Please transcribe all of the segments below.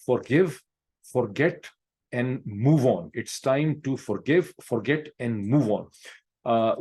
forgive, forget and move on. It's time to forgive, forget and move on.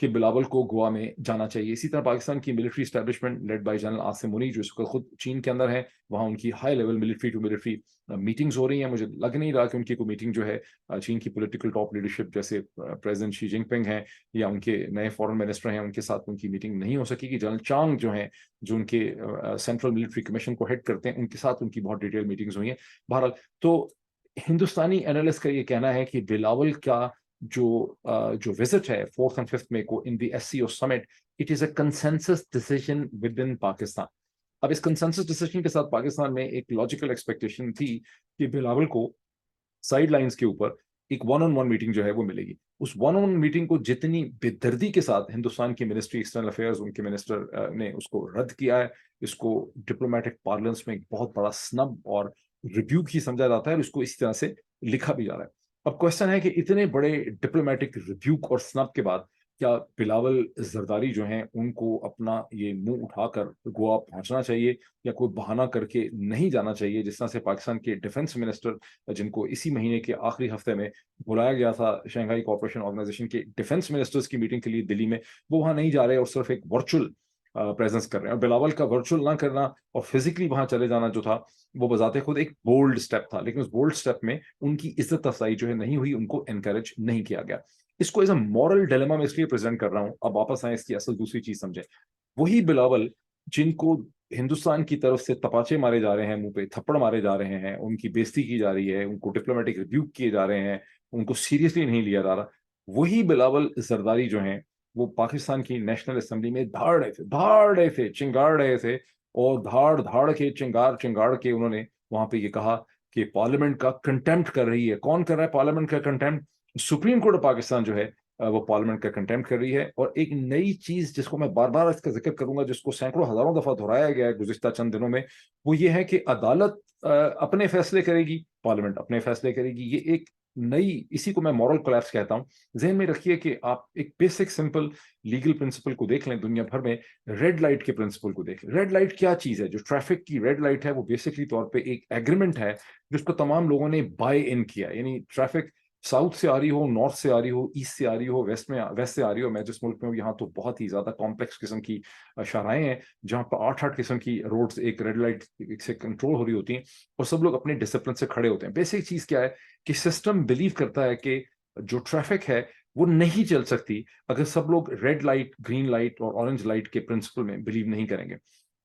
کہ بلاول کو گوا میں جانا چاہیے. اسی طرح پاکستان کی military establishment led by general Asim Munir جو اس وقت خود چین کے اندر ہے, وہاں ان کی high level military to military meetings ہو رہی ہیں. مجھے لگ نہیں رہا کہ ان کی کوئی میٹنگ جو ہے چین کی پولیٹیکل ٹاپ لیڈرشپ جیسے پریزیڈنٹ شی جن پنگ ہیں یا ان کے نئے فارن منسٹر ہیں ان کے ساتھ ان کی میٹنگ نہیں ہو سکی. کہ جنرل چانگ جو ہیں جو ان کے سینٹرل ملٹری کمیشن کو ہیڈ کرتے ہیں ان کے ساتھ ان کی بہت ڈیٹیل میٹنگز ہوئی ہیں. بہرحال تو ہندوستانی اینالسٹ کا یہ کہنا ہے کہ بلاول کا جو وزٹ ہے 4 اور 5 مئی کو ان دی SCO summit, it is a consensus decision with in Pakistan. اب اس کنسنسس ڈیسیژن کے ساتھ پاکستان میں ایک لاجیکل ایکسپیکٹیشن تھی کہ بلاول کو سائیڈ لائنز کے اوپر ایک 1-on-1 میٹنگ جو ہے وہ ملے گی. اس 1-on-1 میٹنگ کو جتنی بے دردی کے ساتھ ہندوستان کی منسٹری ایکسٹرنل افیئرز ان کے منسٹر نے اس کو رد کیا ہے, اس کو ڈپلومیٹک پارلنس میں ایک بہت بڑا سنب اور ریبیوک ہی سمجھا جاتا ہے, اور اس کو اسی طرح سے لکھا بھی جا رہا ہے. اب کوشچن ہے کہ اتنے بڑے ڈپلومیٹک ریبیوک اور سنب کے بعد کیا بلاول زرداری جو ہیں ان کو اپنا یہ منہ اٹھا کر گوا پہنچنا چاہیے یا کوئی بہانہ کر کے نہیں جانا چاہیے, جس طرح سے پاکستان کے ڈیفنس منسٹر جن کو اسی مہینے کے آخری ہفتے میں بلایا گیا تھا شنگھائی کوآپریشن آرگنائزیشن کے ڈیفنس منسٹرز کی میٹنگ کے لیے دلی میں, وہ وہاں نہیں جا رہے اور صرف ایک ورچوئل پریزنس کر رہے ہیں. اور بلاول کا ورچوئل نہ کرنا اور فزیکلی وہاں چلے جانا جو تھا وہ بذات خود ایک بولڈ سٹیپ تھا, لیکن اس بولڈ سٹیپ میں ان کی عزت افزائی جو ہے نہیں ہوئی, ان کو انکریج نہیں کیا گیا. اس کو ایز اے مورل ڈیلیما میں اس لیے پریزنٹ کر رہا ہوں. اب واپس آئیں اس کی اصل دوسری چیز سمجھیں. وہی بلاول جن کو ہندوستان کی طرف سے تپاچے مارے جا رہے ہیں, منہ پہ تھپڑ مارے جا رہے ہیں, ان کی بےزتی کی جا رہی ہے, ان کو ڈپلومیٹک ریبیوک کیے جا رہے ہیں, ان کو سیریسلی نہیں لیا جا رہا, وہی بلاول زرداری جو ہیں وہ پاکستان کی نیشنل اسمبلی میں دھاڑ رہے تھے چنگاڑ رہے تھے, اور دھاڑ کے چنگاڑ کے انہوں نے وہاں پہ یہ کہا کہ پارلیمنٹ کا کنٹمپٹ کر رہی ہے. کون کر رہا ہے پارلیمنٹ کا contempt? Supreme court of Pakistan جو ہے وہ پارلیمنٹ کا کنٹمپٹ کر رہی ہے. اور ایک نئی چیز جس کو میں بار بار اس کا ذکر کروں گا, جس کو سینکڑوں ہزاروں دفعہ دہرایا گیا ہے گزشتہ چند دنوں میں, وہ یہ ہے کہ عدالت اپنے فیصلے کرے گی, پارلیمنٹ اپنے فیصلے کرے گی. یہ ایک نئی, اسی کو میں مورل کولیپس کہتا ہوں. ذہن میں رکھیے کہ آپ ایک بیسک سمپل لیگل پرنسپل کو دیکھ لیں دنیا بھر میں, ریڈ لائٹ کے پرنسپل کو دیکھ لیں. ریڈ لائٹ کیا چیز ہے؟ جو ٹریفک کی ریڈ لائٹ ہے وہ بیسکلی طور پہ ایک ایگریمنٹ ہے جس کو تمام لوگوں نے بائی ان کیا. یعنی ٹریفک ساؤتھ سے آ رہی ہو, نارتھ سے آ رہی ہو, ایسٹ سے آ رہی ہو, ویسٹ سے آ رہی ہو. میں جس ملک میں ہوں یہاں تو بہت ہی زیادہ کمپلیکس قسم کی شاہراہیں ہیں جہاں پر 8 قسم کی روڈز ایک ریڈ لائٹ سے کنٹرول ہو رہی ہوتی ہیں, اور سب لوگ اپنے ڈسپلن سے کھڑے ہوتے ہیں. بیسک چیز کیا ہے کہ سسٹم بلیو کرتا ہے کہ جو ٹریفک ہے وہ نہیں چل سکتی اگر سب لوگ ریڈ لائٹ, گرین لائٹ اور اورنج لائٹ کے پرنسپل میں بلیو نہیں کریں گے.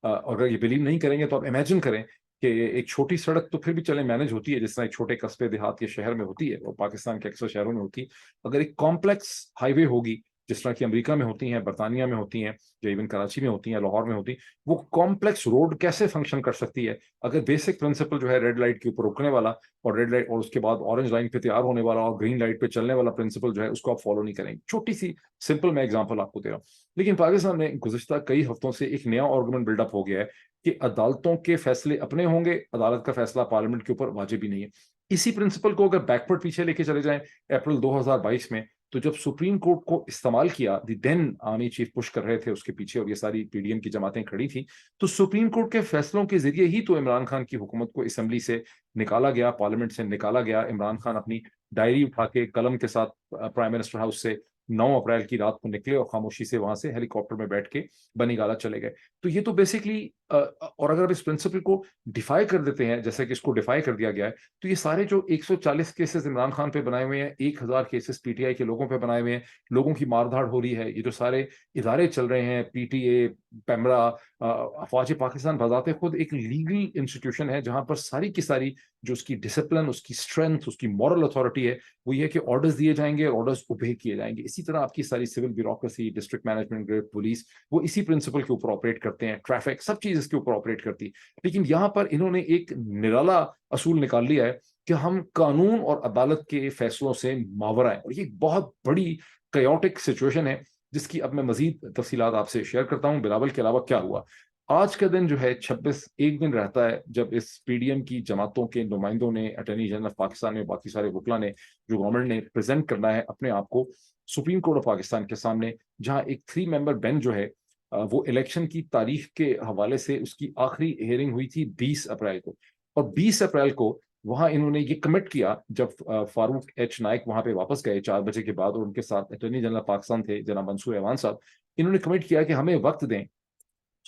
اگر یہ بلیو نہیں کریں گے تو آپ امیجن کریں کہ ایک چھوٹی سڑک تو پھر بھی چلے مینج ہوتی ہے, جس طرح ایک چھوٹے قصبے دیہات کے شہر میں ہوتی ہے اور پاکستان کے اکثر شہروں میں ہوتی ہے. اگر ایک کمپلیکس ہائی وے ہوگی جس طرح کی امریکہ میں ہوتی ہیں, برطانیہ میں ہوتی ہیں, یا ایون کراچی میں ہوتی ہیں, لاہور میں ہوتی ہیں, وہ کمپلیکس روڈ کیسے فنکشن کر سکتی ہے اگر بیسک پرنسپل جو ہے ریڈ لائٹ کے اوپر رکنے والا اور ریڈ لائٹ اور اس کے بعد اورنج لائن پہ تیار ہونے والا اور گرین لائٹ پہ چلنے والا پرنسپل جو ہے اس کو آپ فالو نہیں کریں گے. چھوٹی سی سمپل میں ایگزامپل آپ کو دے رہا ہوں. لیکن پاکستان میں گزشتہ کئی ہفتوں سے ایک نیا آرگومنٹ بلڈ اپ ہو گیا ہے کہ عدالتوں کے فیصلے اپنے ہوں گے, عدالت کا فیصلہ پارلیمنٹ کے اوپر واجب ہی نہیں ہے. اسی پرنسپل کو اگر بیکورڈ پیچھے لے کے چلے جائیں اپریل 2022 میں, تو جب سپریم کورٹ کو استعمال کیا, دی دین آرمی چیف پش کر رہے تھے اس کے پیچھے اور یہ ساری PDM کی جماعتیں کھڑی تھیں, تو سپریم کورٹ کے فیصلوں کے ذریعے ہی تو عمران خان کی حکومت کو اسمبلی سے نکالا گیا, پارلیمنٹ سے نکالا گیا. عمران خان اپنی ڈائری اٹھا کے قلم کے ساتھ پرائم منسٹر ہاؤس سے 9 اپریل کی رات کو نکلے اور خاموشی سے وہاں سے ہیلی کاپٹر میں بیٹھ کے بنی گالا چلے گئے. تو یہ تو بیسکلی, اور اگر آپ اس پرنسپل کو ڈیفائی کر دیتے ہیں جیسے کہ اس کو ڈیفائی کر دیا گیا ہے, تو یہ سارے جو 140 کیسز عمران خان پہ بنائے ہوئے ہیں, 1000 کیسز PTI کے لوگوں پہ بنائے ہوئے ہیں, لوگوں کی مار دھاڑ ہو رہی ہے, یہ جو سارے ادارے چل رہے ہیں, PTA, پیمرا, افواج پاکستان بذات خود ایک لیگل انسٹیٹیوشن ہے جہاں پر ساری کی ساری جو اس کی ڈسپلن, اس کی اسٹرینتھ, اس کی مورل اتھارٹی ہے وہ یہ کہ آرڈرز دیے جائیں گے, آرڈرز اوبے کیے جائیں گے. اسی طرح آپ کی ساری civil bureaucracy, district management grade police, وہ اسی پرنسپل کے اوپر آپریٹ کرتے ہیں. ٹریفک, سب چیز اس کے اوپر آپریٹ کرتی. لیکن یہاں پر انہوں نے ایک نرالا اصول نکال لیا ہے کہ ہم قانون اور عدالت کے فیصلوں سے ماورا ہیں, اور یہ ایک بہت بڑی کیوٹک سچویشن ہے جس کی اب میں مزید تفصیلات آپ سے شیئر کرتا ہوں. بلاول کے علاوہ کیا ہوا آج کا دن جو ہے 26 ایک دن رہتا ہے جب اس PDM کی جماعتوں کے نمائندوں نے, اٹارنی جنرل آف پاکستان نے, باقی سارے وکلا نے, جو گورنمنٹ نے پریزنٹ کرنا ہے اپنے آپ کو سپریم کورٹ آف پاکستان کے سامنے, جہاں ایک 3 ممبر بینچ جو ہے وہ الیکشن کی تاریخ کے حوالے سے اس کی آخری ہیئرنگ ہوئی تھی 20 اپریل کو, اور 20 اپریل کو وہاں انہوں نے یہ کمٹ کیا جب فاروق ایچ نائک وہاں پہ واپس گئے 4 بجے کے بعد، اور ان کے ساتھ اٹارنی جنرل پاکستان تھے جناب منصور اعوان صاحب، انہوں نے کمٹ کیا کہ ہمیں وقت دیں.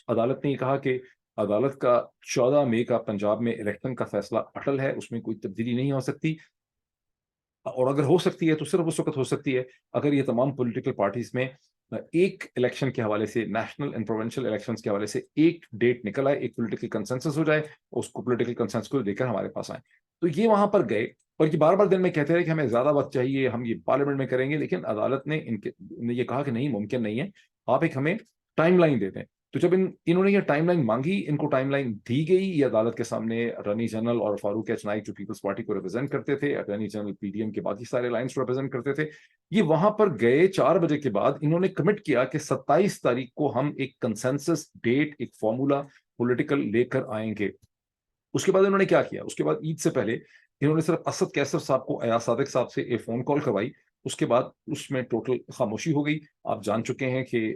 عدالت نے یہ کہا کہ عدالت کا 14 مئی کا پنجاب میں الیکشن کا فیصلہ اٹل ہے، اس میں کوئی تبدیلی نہیں ہو سکتی، اور اگر ہو سکتی ہے تو صرف اس وقت ہو سکتی ہے اگر یہ تمام پولیٹیکل پارٹیز میں ایک الیکشن کے حوالے سے، نیشنل اینڈ پروونشل الیکشنز کے حوالے سے ایک ڈیٹ نکل آئے، ایک پولیٹیکل کنسنسس ہو جائے، اس کو پولیٹیکل کنسنسس کو لے کر ہمارے پاس آئیں. تو یہ وہاں پر گئے، اور یہ بار بار دن میں کہتے رہے کہ ہمیں زیادہ وقت چاہیے، ہم یہ پارلیمنٹ میں کریں گے، لیکن عدالت نے نے یہ کہا کہ نہیں، ممکن نہیں ہے، آپ ایک ہمیں ٹائم لائن دے دیں. تو جب انہوں نے یہ ٹائم لائن مانگی، ان کو ٹائم لائن دی گئی. یہ عدالت کے سامنے اٹارنی جنرل اور فاروق ایچ نائک جو پیپلز پارٹی کو ریپرزینٹ کرتے تھے، attorney general P D M کے باقی سارے لائنس کو ریپرزینٹ کرتے تھے، یہ وہاں پر گئے 4 بجے کے بعد. انہوں نے کمٹ کیا کہ 27 تاریخ کو ہم ایک کنسنسس ڈیٹ، ایک فارمولا پولیٹیکل لے کر آئیں گے. اس کے بعد انہوں نے کیا کیا؟ اس کے بعد عید سے پہلے انہوں نے صرف اسد کیسر صاحب کو، ایاز صادق صاحب سے ایک فون کال کروائی. اس کے بعد اس میں ٹوٹل خاموشی ہو گئی. آپ جان چکے ہیں کہ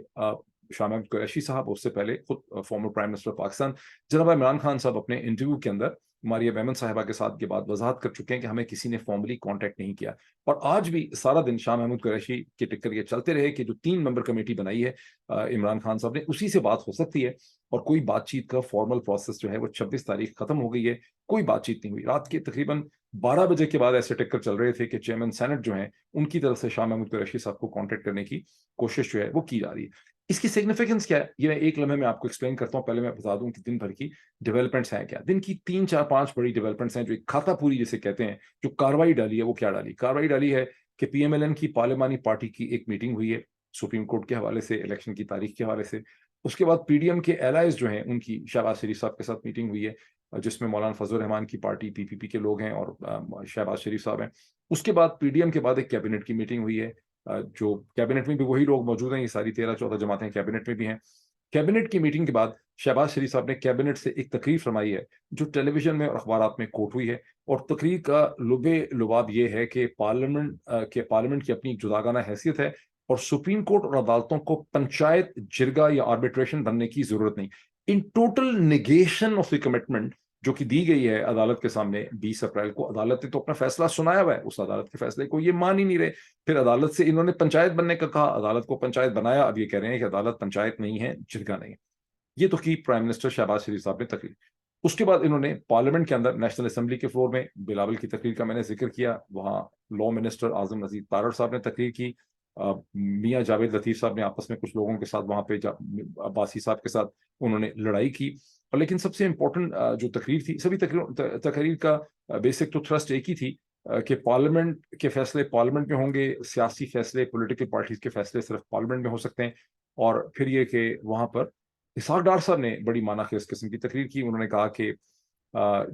شاہ محمود قریشی صاحب، اس سے پہلے خود فارمر پرائم منسٹر پاکستان جناب عمران خان صاحب اپنے انٹرویو کے اندر ماریہ بیمن صاحبہ کے ساتھ یہ بات وضاحت کر چکے ہیں کہ ہمیں کسی نے فارملی کانٹیکٹ نہیں کیا. اور آج بھی سارا دن شاہ محمود قریشی کے ٹکر یہ چلتے رہے کہ جو 3 ممبر کمیٹی بنائی ہے عمران خان صاحب نے، اسی سے بات ہو سکتی ہے، اور کوئی بات چیت کا فارمل پروسیس جو ہے وہ 26 تاریخ ختم ہو گئی ہے. کوئی بات چیت نہیں ہوئی. رات کے تقریباً 12 بجے کے بعد ایسے ٹکر چل رہے تھے کہ چیئرمین سینٹ جو ہیں ان کی طرف سے شاہ محمود قریشی صاحب کو کانٹیکٹ کرنے کی کوشش جو ہے وہ کی جا رہی ہے. اس کی سگنیفیکنس کیا ہے یہ میں ایک لمحے میں آپ کو ایکسپلین کرتا ہوں. پہلے میں بتا دوں کہ دن بھر کی ڈیولپمنٹس ہیں کیا. دن کی 3 4 5 بڑی ڈیولپمنٹس ہیں جو ایک کھاتا پوری جسے کہتے ہیں، جو کاروائی ڈالی ہے. وہ کیا ڈالی؟ کاروائی ڈالی ہے کہ پی ایم ایل این کی پارلیمانی پارٹی کی ایک میٹنگ ہوئی ہے سپریم کورٹ کے حوالے سے، الیکشن کی تاریخ کے حوالے سے. اس کے بعد پی ڈی ایم کے ایلائز جو ہیں ان کی شہباز شریف صاحب کے ساتھ میٹنگ ہوئی ہے، جس میں مولانا فضل الرحمان کی پارٹی پی پی پی کے لوگ ہیں اور شہباز شریف صاحب ہیں. اس کے بعد پی ڈی ایم کے بعد ایک کیبنٹ کی میٹنگ ہوئی ہے، جو کیبنٹ میں بھی وہی لوگ موجود ہیں، یہ ساری 13 14 جماعتیں کیبنٹ میں بھی ہیں. کیبنٹ کی میٹنگ کے بعد شہباز شریف صاحب نے کیبنٹ سے ایک تقریر فرمائی ہے جو ٹیلی ویژن میں اور اخبارات میں کوٹ ہوئی ہے. اور تقریر کا لباب یہ ہے کہ پارلیمنٹ کی اپنی جداگانہ حیثیت ہے، اور سپریم کورٹ اور عدالتوں کو پنچایت، جرگا یا آربیٹریشن بننے کی ضرورت نہیں. ان total negation of the commitment جو کہ دی گئی ہے عدالت کے سامنے 20 اپریل کو. عدالت نے تو اپنا فیصلہ سنایا ہوا ہے، اس عدالت کے فیصلے کو یہ مان ہی نہیں رہے. پھر عدالت سے انہوں نے پنچایت بننے کا کہا، عدالت کو پنچایت بنایا. اب یہ کہہ رہے ہیں کہ عدالت پنچایت نہیں ہے، جرگا نہیں ہے. یہ تو کی پرائم منسٹر شہباز شریف صاحب نے تقریر. اس کے بعد انہوں نے پارلیمنٹ کے اندر نیشنل اسمبلی کے فلور میں بلاول کی تقریر کا میں نے ذکر کیا، وہاں لا منسٹر اعظم نذیر تارڑ صاحب نے تقریر کی. میاں جاوید لطیف صاحب نے آپس میں کچھ لوگوں کے ساتھ وہاں پہ عباسی صاحب کے ساتھ انہوں نے لڑائی کی. اور لیکن سب سے امپورٹنٹ جو تقریر تھی، سبھی تقریر کا بیسک تو تھرسٹ ایک ہی تھی کہ پارلیمنٹ کے فیصلے پارلیمنٹ میں ہوں گے، سیاسی فیصلے پولیٹیکل پارٹیز کے فیصلے صرف پارلیمنٹ میں ہو سکتے ہیں. اور پھر یہ کہ وہاں پر اسحاق ڈار صاحب نے بڑی معنی خیز قسم کی تقریر کی. انہوں نے کہا کہ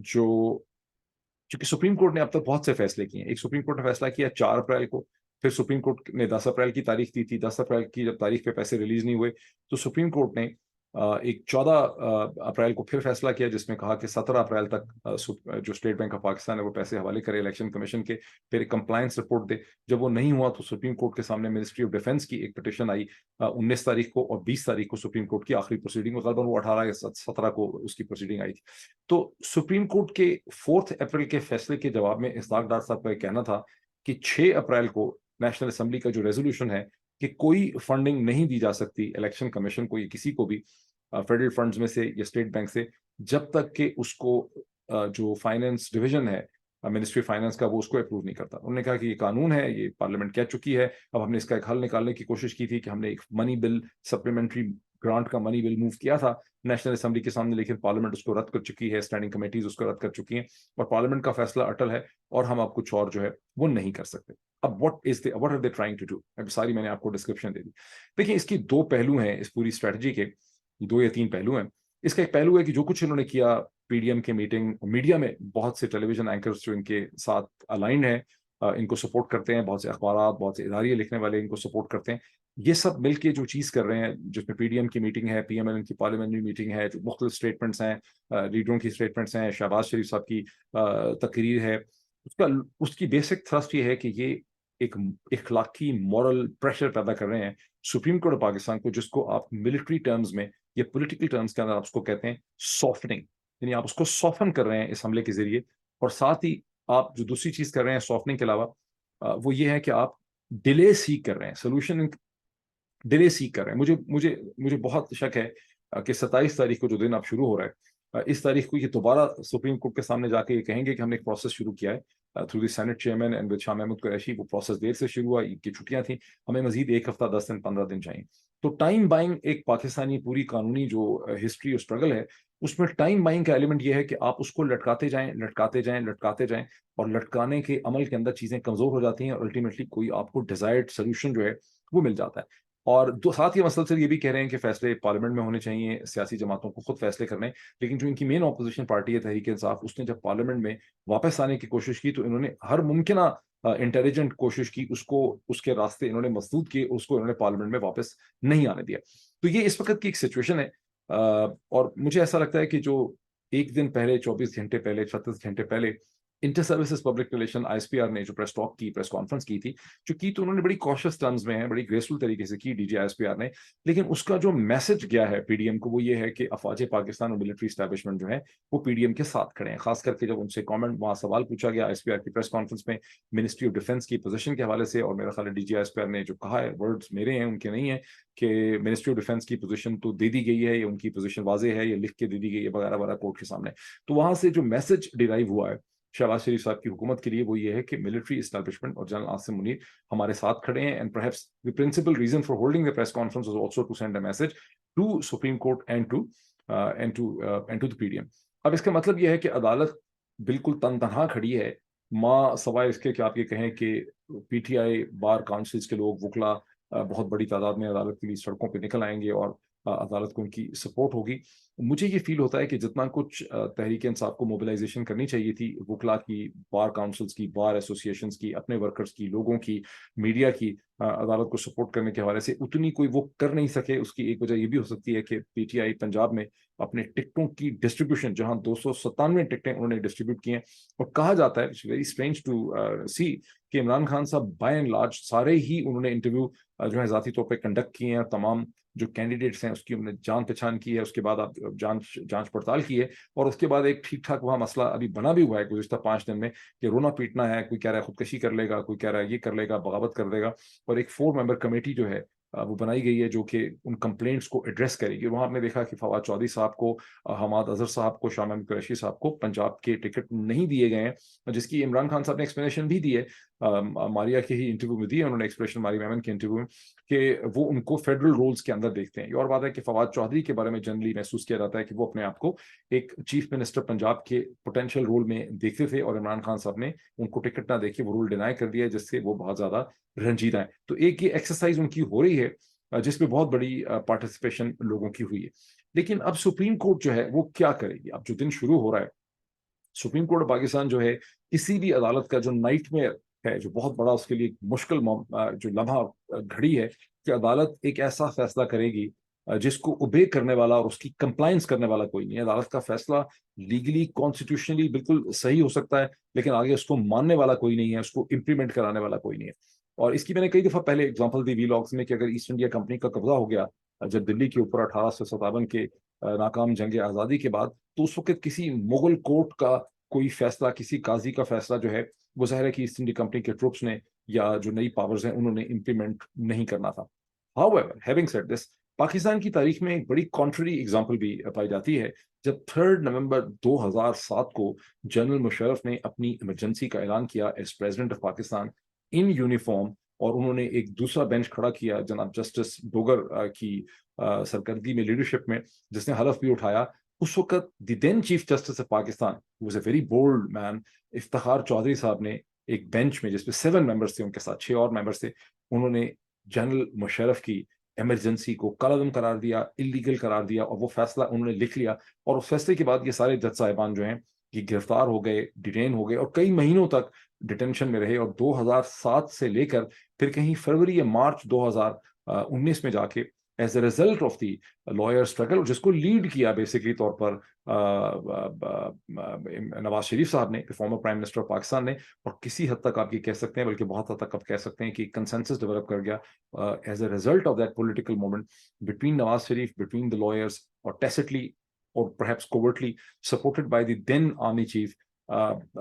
چونکہ سپریم کورٹ نے اب تک بہت سے فیصلے کیے ہیں. ایک سپریم کورٹ نے فیصلہ کیا 4 اپریل کو، پھر سپریم کورٹ نے 10 اپریل کی تاریخ دی تھی. 10 اپریل کی جب تاریخ پہ پیسے ریلیز نہیں ہوئے تو سپریم کورٹ نے ایک 14 اپریل کو پھر فیصلہ کیا، جس میں کہا کہ 17 اپریل تک جو اسٹیٹ بینک آف پاکستان ہے وہ پیسے حوالے کرے الیکشن کمیشن کے، پھر ایک کمپلائنس رپورٹ دے. جب وہ نہیں ہوا تو سپریم کورٹ کے سامنے منسٹری آف ڈیفینس کی ایک پٹیشن آئی 19 تاریخ کو، اور 20 تاریخ کو سپریم کورٹ کی آخری پروسیڈنگ، غالباً وہ 18 یا 17 کو اس کی پروسیڈنگ آئی تھی. تو سپریم کورٹ کے 4 اپریل کے فیصلے کے جواب میں اسحاق ڈار صاحب کا یہ کہنا تھا کہ 6 اپریل کو نیشنل اسمبلی کا جو ریزولوشن ہے کہ کوئی فنڈنگ نہیں دی جا سکتی الیکشن کمیشن کو یا کسی کو بھی فیڈرل فنڈز میں سے یا اسٹیٹ بینک سے، جب تک کہ اس کو جو فائنانس ڈویژن ہے منسٹری فائنانس کا وہ اس کو اپروو نہیں کرتا. انہوں نے کہا کہ یہ قانون ہے، یہ پارلیمنٹ کہہ چکی ہے. اب ہم نے اس کا ایک حل نکالنے کی کوشش کی تھی کہ ہم نے ایک منی بل، سپلیمنٹری گرانٹ کا منی بل موو کیا تھا نیشنل اسمبلی کے سامنے، لیکن پارلیمنٹ اس کو رد کر چکی ہے، اسٹینڈنگ کمیٹیز اس کو رد کر چکی ہیں، اور پارلیمنٹ کا فیصلہ اٹل ہے، اور ہم آپ کچھ اور جو ہے وہ نہیں کر سکتے. اب what are they trying to do؟ اب ساری میں نے آپ کو ڈسکرپشن دے دی. دیکھیں اس کی 2 پہلو ہیں اس پوری اسٹریٹجی کے، 2 یا 3 پہلو ہیں. اس کا ایک پہلو ہے کہ جو کچھ انہوں نے کیا پی ڈی ایم کے میٹنگ، میڈیا میں بہت سے ٹیلی ویژن اینکرز جو ان کے ساتھ الائنڈ ہیں، ان کو سپورٹ کرتے ہیں، بہت سے اخبارات، بہت سے اداریے لکھنے والے ان کو سپورٹ کرتے ہیں. یہ سب مل کے جو چیز کر رہے ہیں، جس میں پی ڈی ایم کی میٹنگ ہے، پی ایم ایل این کی پارلیمنٹری میٹنگ ہے، جو مختلف اسٹیٹمنٹس ہیں، لیڈروں کی اسٹیٹمنٹس ہیں، شہباز شریف صاحب کی تقریر ہے، اس کی بیسک تھرسٹ یہ ہے کہ یہ ایک اخلاقی مورل پریشر پیدا کر رہے ہیں سپریم کورٹ آف پاکستان کو، جس کو آپ ملٹری ٹرمز میں یا پولیٹیکل ٹرمز کے اندر آپ اس کو کہتے ہیں سافٹنگ، یعنی آپ اس کو سافن کر رہے ہیں اس حملے کے ذریعے اور ساتھ ہی آپ جو دوسری چیز کر رہے ہیں سافٹنگ کے علاوہ وہ یہ ہے کہ آپ ڈیلے سیک کر رہے ہیں, سولوشن ڈیلے سیک کر رہے ہیں. مجھے بہت شک ہے کہ 27 تاریخ کو جو دن اب شروع ہو رہا ہے, اس تاریخ کو یہ دوبارہ سپریم کورٹ کے سامنے جا کے یہ کہیں گے کہ ہم نے ایک پروسیس شروع کیا ہے through the senate chairman and with Shah Mahmood Qureshi. وہ پروسیس دیر سے شروع ہوا, عید کی چھٹیاں تھیں, ہمیں مزید 1 ہفتہ 10 دن 15 دن چاہیے. تو ٹائم بائنگ ایک پاکستانی پوری قانونی جو ہسٹری اور اسٹرگل ہے اس میں ٹائم بائنگ کا ایلیمنٹ یہ ہے کہ آپ اس کو لٹکاتے جائیں لٹکاتے جائیں لٹکاتے جائیں, اور لٹکانے کے عمل کے اندر چیزیں کمزور ہو جاتی ہیں اور الٹیمیٹلی کوئی آپ کو ڈیزائرڈ سولوشن جو ہے وہ مل جاتا ہے. اور ساتھ ہی مسلسل یہ بھی کہہ رہے ہیں کہ فیصلے پارلیمنٹ میں ہونے چاہیے, سیاسی جماعتوں کو خود فیصلے کرنے, لیکن جو ان کی مین اپوزیشن پارٹی ہے تحریک انصاف, اس نے جب پارلیمنٹ میں واپس آنے کی کوشش کی تو انہوں نے ہر ممکنہ انٹیلیجنٹ کوشش کی, اس کے راستے انہوں نے مسدود کیے, اس کو انہوں نے پارلیمنٹ میں واپس نہیں آنے دیا. تو یہ اس وقت کی ایک سچویشن ہے. اور مجھے ایسا لگتا ہے کہ جو ایک دن پہلے 24 گھنٹے پہلے 36 گھنٹے پہلے inter services public relation ISPR نے جو پریس ٹاک کی, پریس کانفرنس کی تھی, جو کی تو انہوں نے بڑی کاشس ٹرمز میں ہے, بڑی گریسفل طریقے سے کی DG ISPR نے, لیکن اس کا جو میسج گیا ہے PDM کو وہ یہ ہے کہ افواج پاکستان اور ملٹری اسٹیبلشمنٹ جو ہے وہ PDM کے ساتھ کھڑے ہیں. خاص کر کے جب ان سے کامنٹ وہاں سوال پوچھا گیا ISPR کی پریس کانفرنس میں منسٹری آف ڈیفینس کی پوزیشن کے حوالے سے, اور میرا خیال ہے DG ISPR نے جو کہا ہے, ورڈز میرے ہیں ان کے نہیں ہیں, کہ منسٹری آف ڈیفینس کی پوزیشن تو دے دی گئی ہے, یا ان کی پوزیشن واضح ہے, یا لکھ کے دے دی گئی ہے وغیرہ وغیرہ کورٹ کے سامنے. تو وہاں سے جو میسج ڈیرائیو ہوا ہے شہباز شریف صاحب کی حکومت کے لیے وہ یہ ہے کہ ملٹری اسٹیبلشمنٹ اور جنرل عاصم منیر ہمارے ساتھ کھڑے ہیں, and perhaps the principal reason for holding the press conference was also to send a message to Supreme Court and to the PDM. اب اس کا مطلب یہ ہے کہ عدالت بالکل تنہا کھڑی ہے, ماں سوائے اس کے کہ آپ یہ کہیں کہ PTI بار کاؤنسلز کے لوگ وکلا بہت بڑی تعداد میں عدالت کے لیے سڑکوں پہ نکل آئیں گے اور عدالت کو ان کی سپورٹ ہوگی. مجھے یہ فیل ہوتا ہے کہ جتنا کچھ تحریک انصاف کو موبلائزیشن کرنی چاہیے تھی وکلا کی, بار کاؤنسلز کی, بار ایسوسیشنز کی, اپنے ورکرز کی, لوگوں کی, میڈیا کی, عدالت کو سپورٹ کرنے کے حوالے سے اتنی کوئی وہ کر نہیں سکے. اس کی ایک وجہ یہ بھی ہو سکتی ہے کہ PTI پنجاب میں اپنے ٹکٹوں کی ڈسٹریبیوشن, جہاں 297 ٹکٹیں انہوں نے ڈسٹریبیوٹ کی ہیں, اور کہا جاتا ہے ویری اسٹرینج ٹو سی کہ عمران خان صاحب بائی اینڈ لارج سارے ہی انہوں نے انٹرویو جو ہے ذاتی طور پہ کنڈکٹ کیے ہیں, تمام جو کینڈیڈیٹس ہیں اس کی انہوں نے جان پہچان کی ہے, اس کے بعد آپ جانچ پڑتال کی ہے, اور اس کے بعد ایک ٹھیک ٹھاک وہاں مسئلہ ابھی بنا بھی ہوا ہے گزشتہ 5 دن میں کہ رونا پیٹنا ہے, کوئی کہہ رہا ہے خودکشی کر لے گا, کوئی کہہ رہا ہے یہ کر لے گا, بغاوت کر دے گا, اور ایک 4 ممبر کمیٹی جو ہے وہ بنائی گئی ہے جو کہ ان کمپلینٹس کو ایڈریس کرے گی. وہاں آپ نے دیکھا کہ فواد چودھری صاحب کو, حماد اظہر صاحب کو, شاہ محمود قریشی صاحب کو پنجاب کے ٹکٹ نہیں دیے گئے ہیں, جس کی عمران خان صاحب نے ایکسپلینیشن بھی دی ہے, ماریا کے ہی انٹرویو میں دی ہے انہوں نے ایکسپلینیشن, ماری میمن کے انٹرویو میں, کہ وہ ان کو فیڈرل رولز کے اندر دیکھتے ہیں. یہ اور بات ہے کہ فواد چودھری کے بارے میں جنرلی محسوس کیا جاتا ہے کہ وہ اپنے آپ کو ایک چیف منسٹر پنجاب کے پوٹینشیل رول میں دیکھتے تھے, اور عمران خان صاحب نے ان کو ٹکٹ نہ دے کے وہ رول ڈینائی کر دیا, جس سے وہ بہت زیادہ رنجیدہ ہیں. تو ایک یہ ایکسرسائز ان کی ہو رہی ہے جس میں بہت بڑی پارٹیسپیشن لوگوں کی ہوئی ہے. لیکن اب سپریم کورٹ جو ہے وہ کیا کرے گی؟ اب جو دن شروع ہو رہا ہے, سپریم کورٹ پاکستان جو ہے کسی بھی عدالت کا جو نائٹ میئر ہے, جو بہت بڑا اس کے لیے مشکل جو لمحہ گھڑی ہے کہ عدالت ایک ایسا فیصلہ کرے گی جس کو اوبے کرنے والا اور اس کی کمپلائنس کرنے والا کوئی نہیں ہے. عدالت کا فیصلہ لیگلی کانسٹیٹیوشنلی بالکل صحیح ہو سکتا ہے, لیکن آگے اس کو ماننے والا کوئی نہیں ہے, اس کو امپلیمنٹ کرانے والا کوئی نہیں ہے. اور اس کی میں نے کئی دفعہ پہلے اگزامپل دی وی لاگس میں کہ اگر ایسٹ انڈیا کمپنی کا قبضہ ہو گیا جب دلی کے اوپر 1857 کے ناکام جنگ آزادی کے بعد, تو اس وقت کسی مغل کورٹ کا کوئی فیصلہ, کسی قاضی کا فیصلہ جو ہے وہ ظاہر ہے کہ ایسٹ انڈیا کمپنی کے ٹروپس نے یا جو نئی پاورز ہیں انہوں نے امپلیمنٹ نہیں کرنا تھا. However, having said this, Pakistan کی تاریخ میں ایک بڑی کانٹری ایگزامپل بھی پائی جاتی ہے جب 3 نومبر 2007 کو جنرل مشرف نے اپنی ایمرجنسی کا اعلان کیا as president of Pakistan in uniform, اور انہوں نے ایک دوسرا بینچ کھڑا کیا جناب جسٹس ڈوگر کی سرکردگی میں, لیڈرشپ میں, جس نے حلف بھی اٹھایا. اس وقت the then chief justice of Pakistan was a very bold man, Iftikhar Chaudhry sahab نے ایک بینچ میں جس پہ 7 ممبرس تھے, ان کے ساتھ 6 اور ممبرس تھے, انہوں نے جنرل مشرف کی ایمرجنسی کو کالعدم قرار دیا, اللیگل قرار دیا, اور وہ فیصلہ انہوں نے لکھ لیا. اور اس فیصلے کے بعد یہ سارے جج صاحبان جو ہیں یہ گرفتار ہو گئے, ڈیٹین ہو گئے, اور کئی مہینوں تک ڈیٹینشن میں رہے, اور 2007 سے لے کر پھر کہیں فروری یا مارچ 2019 میں جا کے as a result of the lawyer struggle, جس کو لیڈ کیا بیسکلی طور پر نواز شریف صاحب نے, former prime minister of Pakistan نے, اور کسی حد تک آپ یہ کہہ سکتے ہیں, بلکہ بہت حد تک آپ کہہ سکتے ہیں کہ کنسنسس ڈیولپ کر گیا as a result of that political movement between Nawaz Sharif, between the lawyers, اور tacitly or perhaps covertly supported by the then army chief